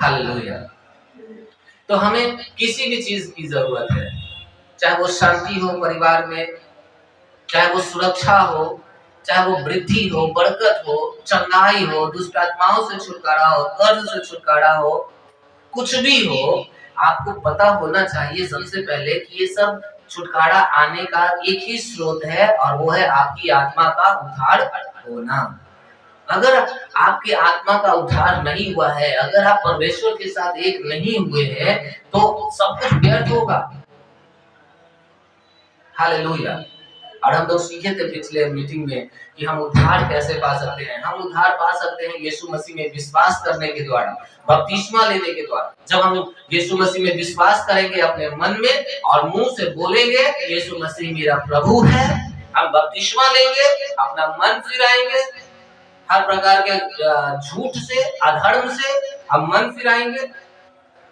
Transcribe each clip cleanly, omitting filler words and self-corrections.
Hallelujah. तो हमें किसी भी चीज की जरूरत है, चाहे वो शांति हो परिवार में, चाहे वो सुरक्षा हो, चाहे वो वृद्धि हो, बरकत हो, चंगाई हो, दुष्ट आत्माओं से छुटकारा हो, कर्ज से छुटकारा हो, कुछ भी हो, आपको पता होना चाहिए सबसे पहले कि ये सब छुटकारा आने का एक ही स्रोत है और वो है आपकी आत्मा का उद्धार होना। अगर आपकी आत्मा का उद्धार नहीं हुआ है, अगर आप परमेश्वर के साथ एक नहीं हुए हैं, तो सब कुछ व्यर्थ होगा। हालेलुया। और हम लोग सीखे थे पिछले मीटिंग में कि हम उद्धार कैसे पा सकते हैं। हम उद्धार पा सकते हैं यीशु मसीह में विश्वास करने के द्वारा, बपतिस्मा लेने के द्वारा। जब हम यीशु मसीह में विश्वास करेंगे अपने मन में और मुंह से बोलेंगे यीशु मसीह मेरा प्रभु है, हम बपतिस्मा लेंगे, अपना मन फिराएंगे, हर प्रकार के झूठ से, अधर्म से हम मन फिराएंगे,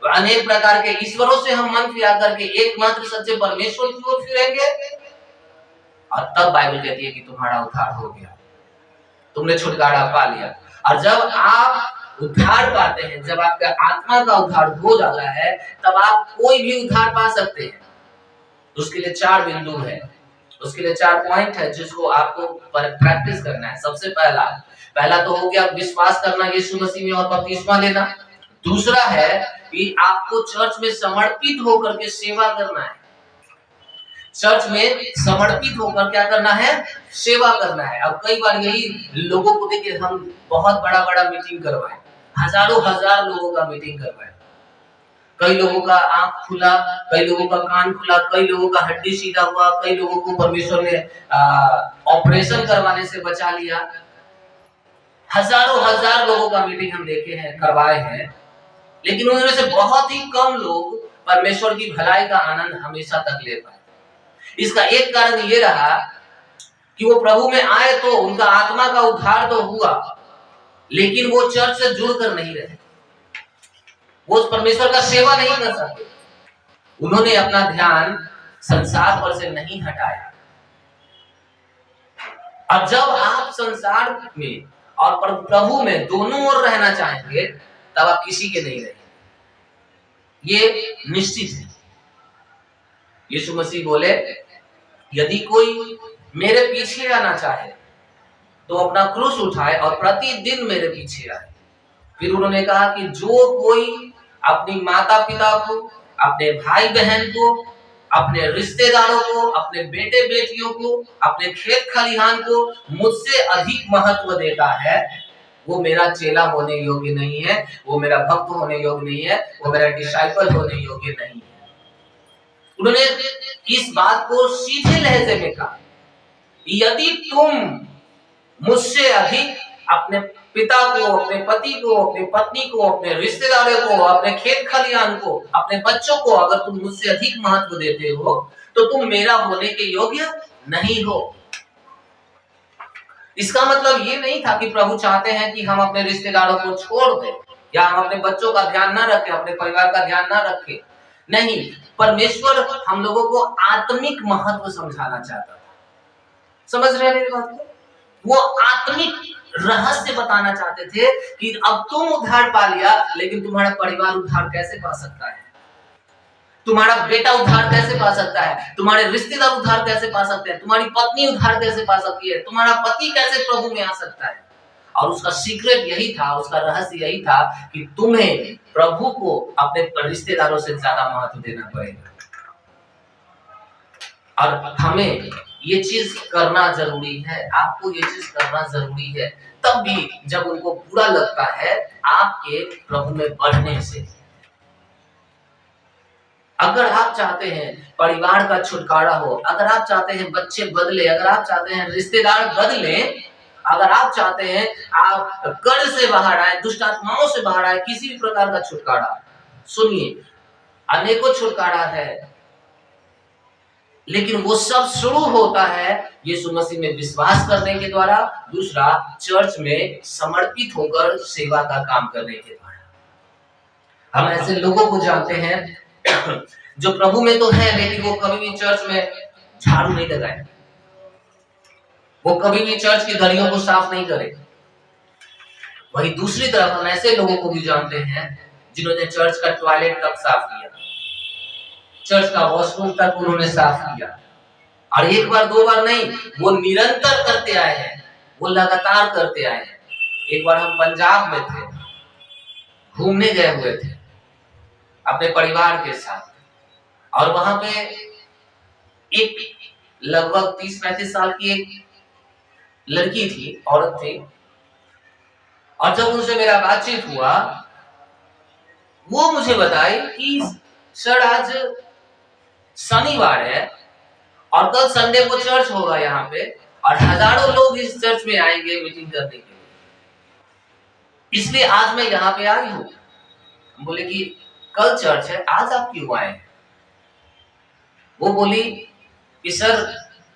अनेक प्रकार के ईश्वरों से हम मन फिरा करके एकमात्र सच्चे परमेश्वर की ओर फिरेंगे, और तब बाइबल कहती है कि तुम्हारा उद्धार हो गया, तुमने छुटकारा पा लिया। और जब आप उद्धार पाते हैं, जब आपका आत्मा का उद्धार हो जाता है, तब आप कोई भी उद्धार पा सकते हैं। उसके लिए 4 बिंदु है, उसके लिए 4 पॉइंट है जिसको आपको प्रैक्टिस करना है। सबसे पहला तो हो गया विश्वास करना यीशु मसीह में और बपतिस्मा लेना। दूसरा है कि आपको चर्च में समर्पित होकर के सेवा करना है। चर्च में समर्पित होकर क्या करना है? सेवा करना है। अब कई बार यही लोगों को देखिए, हम बहुत बड़ा मीटिंग करवाएं, हजारों हजार लोगों का मीटिंग करवाएं, कई लोगों का आंख खुला, कई लोगों का कान खुला, कई लोगों का हड्डी सीधा हुआ, कई लोगों को परमेश्वर ने ऑपरेशन करवाने से बचा लिया। हजारों हजार लोगों का मीटिंग हम देखे हैं, करवाए हैं, लेकिन उनमें से बहुत ही कम लोग परमेश्वर की भलाई का आनंद हमेशा तक ले पाए। इसका एक कारण ये रहा कि वो प्रभु में आए तो उनका आत्मा का उद्धार तो हुआ, लेकिन वो चर्च से जुड़कर नहीं रहे, वो परमेश्वर का सेवा नहीं कर सके। उन्होंने अपना ध्यान संसार पर से नहीं हटाया। अब जब आप संसार में और प्रभु में दोनों ओर रहना चाहेंगे, तब आप किसी के नहीं रहेंगे, ये निश्चित है। यीशु मसीह बोले, यदि कोई मेरे पीछे आना चाहे तो अपना क्रूस उठाए और प्रतिदिन मेरे पीछे आए। फिर उन्होंने कहा कि जो कोई अपनी माता पिता को, अपने भाई बहन को, अपने रिश्तेदारों को, अपने बेटे बेटियों को, अपने खेत खलिहान को मुझसे अधिक महत्व देता है, वो मेरा चेला होने योग्य नहीं है, वो मेरा भक्त होने योग्य नहीं है, वो मेरा डिसाइपल होने योग्य नहीं है। उन्होंने इस बात को सीधे लहजे में कहा, यदि तुम मुझसे अधिक अपने पिता को, अपने पति को, अपनी पत्नी को, अपने रिश्तेदारों को, अपने खेत खलिहान को, अपने बच्चों को अगर तुम मुझसे अधिक महत्व देते हो, तो तुम मेरा होने के योग्य नहीं हो। इसका मतलब ये नहीं था कि प्रभु चाहते हैं कि हम अपने रिश्तेदारों को छोड़ दें या हम अपने बच्चों का ध्यान ना रखें, अपने परिवार का ध्यान ना रखें। नहीं, परमेश्वर हम लोगों को आत्मिक महत्व समझाना चाहता था। समझ रहे हैं मेरी बात को? वो आत्मिक रहस्य बताना चाहते थे कि अब तुम उद्धार पा लिया, लेकिन तुम्हारा परिवार उद्धार कैसे पा सकता है, तुम्हारा बेटा उद्धार कैसे पा सकता है, तुम्हारे रिश्तेदार उद्धार कैसे पा सकते हैं, तुम्हारी पत्नी उद्धार कैसे पा सकती है, तुम्हारा पति कैसे प्रभु में आ सकता है। और उसका सीक्रेट यही था, उसका रहस्य यही था कि तुम्हें प्रभु को अपने रिश्तेदारों से ज्यादा महत्व देना पड़ेगा। और हमें ये चीज करना जरूरी है, आपको ये चीज करना जरूरी है, तब भी जब उनको बुरा लगता है आपके प्रभु में बढ़ने से। अगर आप चाहते हैं परिवार का छुटकारा हो, अगर आप चाहते हैं बच्चे बदले, अगर आप चाहते हैं रिश्तेदार बदले, अगर आप चाहते हैं आप कर्ज से बाहर आए, दुष्ट आत्माओं से बाहर आए, किसी भी प्रकार का छुटकारा, सुनिए, अनेकों छुटकारा है, लेकिन वो सब शुरू होता है यीशु मसीह में विश्वास करने के द्वारा, दूसरा चर्च में समर्पित होकर सेवा का काम करने के द्वारा। हम ऐसे लोगों को जानते हैं जो प्रभु में तो है, लेकिन वो कभी भी चर्च में झाड़ू नहीं लगाए, वो कभी भी चर्च की गलियों को साफ नहीं करे। वही दूसरी तरफ हम ऐसे लोगों को भी जानते हैं जिन्होंने चर्च का टॉयलेट तक साफ किया, चर्च का वॉशरूम तक उन्होंने साफ किया। और एक बार दो बार नहीं, वो निरंतर करते आए हैं, वो लगातार करते आए हैं। एक बार हम पंजाब में थे, घूमने गए हुए थे अपने परिवार के साथ, और वहां पे एक लगभग 30-35 साल की एक लड़की थी, औरत थी, और जब उनसे मेरा बातचीत हुआ, वो मुझे बताई कि सर आज शनिवार है और कल संडे को चर्च होगा यहाँ पे, और हजारों लोग इस चर्च में आएंगे मीटिंग करने के लिए, इसलिए आज मैं यहाँ पे आई हूँ। बोले कि कल चर्च है, आज आप क्यों आए? वो बोली कि सर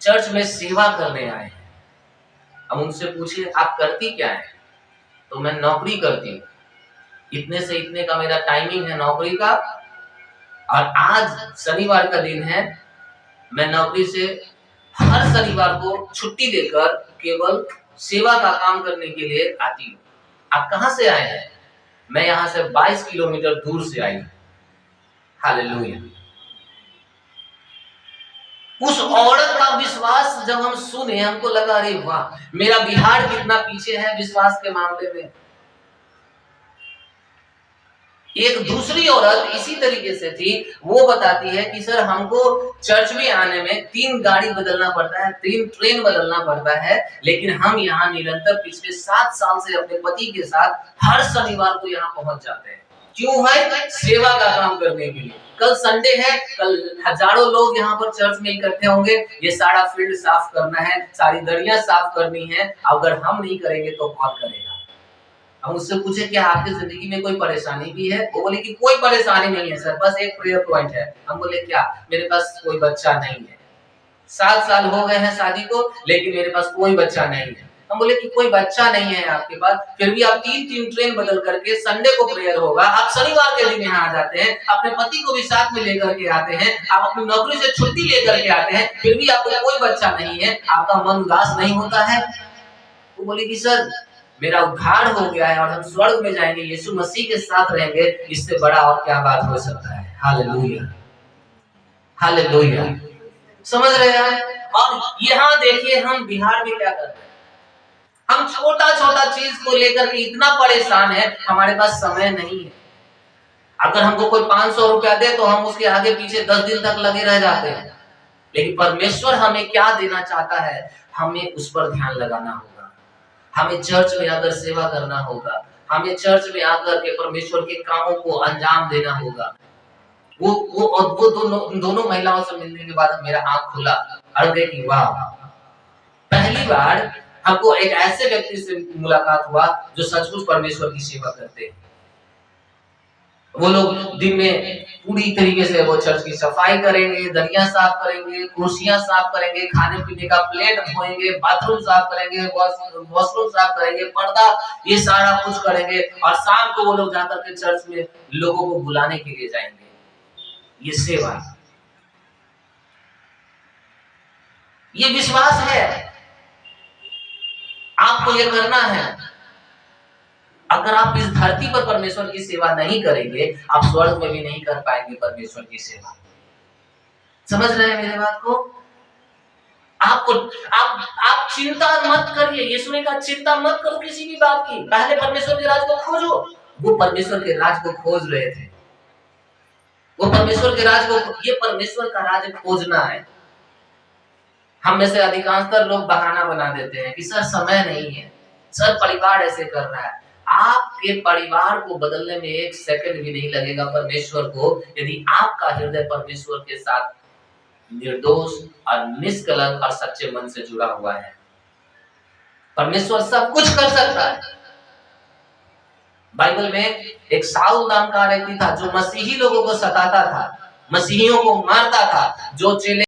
चर्च में सेवा करने आए हैं। हम उनसे पूछे आप करती क्या है? तो मैं नौकरी करती हूँ, इतने से इतने का मेरा टाइमिंग है नौकरी का, और आज शनिवार का दिन है, मैं नौकरी से हर शनिवार को छुट्टी लेकर केवल सेवा का काम करने के लिए आती हूँ। आप कहां से आए हैं? मैं यहाँ से 22 किलोमीटर दूर से आई हूँ। हालेलुया। उस औरत का विश्वास जब हम सुने, हमको लगा अरे वाह, मेरा बिहार कितना पीछे है विश्वास के मामले में। एक दूसरी औरत इसी तरीके से थी, वो बताती है कि सर हमको चर्च में आने में 3 गाड़ी बदलना पड़ता है, 3 ट्रेन बदलना पड़ता है, लेकिन हम यहाँ निरंतर पिछले 7 साल से अपने पति के साथ हर शनिवार को यहाँ पहुंच जाते हैं। क्यों है? सेवा का काम करने के लिए। कल संडे है, कल हजारों लोग यहाँ पर चर्च में इकट्ठे होंगे, ये सारा फील्ड साफ करना है, सारी दरिया साफ करनी है, अगर हम नहीं करेंगे तो कौन करेगा? हम उससे पूछे क्या आपकी जिंदगी में कोई परेशानी भी है? वो बोले कि कोई परेशानी नहीं है सर, बस एक प्रेयर पॉइंट है। हम बोले क्या? मेरे पास कोई बच्चा नहीं है, 7 साल हो गए हैं शादी को, लेकिन मेरे पास कोई बच्चा नहीं है। हम बोले कि कोई बच्चा नहीं है आपके पास, फिर भी आप 3 ट्रेन बदल करके संडे को प्रेयर होगा, आप शनिवार के दिन यहाँ आ जाते हैं, अपने पति को भी साथ में लेकर के आते हैं, आप अपनी नौकरी से छुट्टी लेकर के आते हैं, फिर भी आपको कोई बच्चा नहीं है, आपका मन उदास नहीं होता है? वो बोले कि सर मेरा उद्धार हो गया है और हम स्वर्ग में जाएंगे, यीशु मसीह के साथ रहेंगे, इससे बड़ा और क्या बात हो सकता है? Hallelujah, hallelujah. समझ रहे हैं? और यहाँ देखिए हम बिहार में क्या कर रहे हैं, हम छोटा छोटा चीज को लेकर के इतना परेशान है, हमारे पास समय नहीं है। अगर हमको कोई 500 रुपया दे तो हम उसके आगे पीछे 10 दिन तक लगे रह जाते हैं, लेकिन परमेश्वर हमें क्या देना चाहता है, हमें उस पर ध्यान लगाना होगा। हमें चर्च में आकर सेवा करना होगा, हमें चर्च में आकर के परमेश्वर के कामों को अंजाम देना होगा। वो दोनों महिलाओं से मिलने के बाद मेरा आंख खुला और देखी वाह, पहली बार हमको एक ऐसे व्यक्ति से मुलाकात हुआ जो सचमुच परमेश्वर की सेवा करते हैं। वो लोग दिन में पूरी तरीके से वो चर्च की सफाई करेंगे, दरिया साफ करेंगे, कुर्सियां साफ करेंगे, खाने पीने का प्लेट धोएंगे, बाथरूम साफ करेंगे, वॉशरूम साफ करेंगे, पर्दा, ये सारा कुछ करेंगे, और शाम को वो लोग जाकर के चर्च में लोगों को बुलाने के लिए जाएंगे। ये सेवा, ये विश्वास है, आपको ये करना है। अगर आप इस धरती पर परमेश्वर की सेवा नहीं करेंगे, आप स्वर्ग में भी नहीं कर पाएंगे परमेश्वर की सेवा। समझ रहे हैं मेरे बात को? आप चिंता मत करिए। यीशु ने कहा चिंता मत करो किसी भी बात की, पहले परमेश्वर के राज को खोजो। वो परमेश्वर के राज को खोज रहे थे, वो परमेश्वर के राज को, ये परमेश्वर का राज खोजना है। हम में से अधिकांशतर लोग बहाना बना देते हैं कि सर समय नहीं है, सर परिवार ऐसे कर रहा है। आपके परिवार को बदलने में 1 सेकंड भी नहीं लगेगा परमेश्वर को, यदि आपका हृदय परमेश्वर के साथ निर्दोष और निष्कलंक और सच्चे मन से जुड़ा हुआ है। परमेश्वर सब कुछ कर सकता है। बाइबल में एक साउल नाम का व्यक्ति था जो मसीही लोगों को सताता था, मसीहियों को मारता था, जो चेले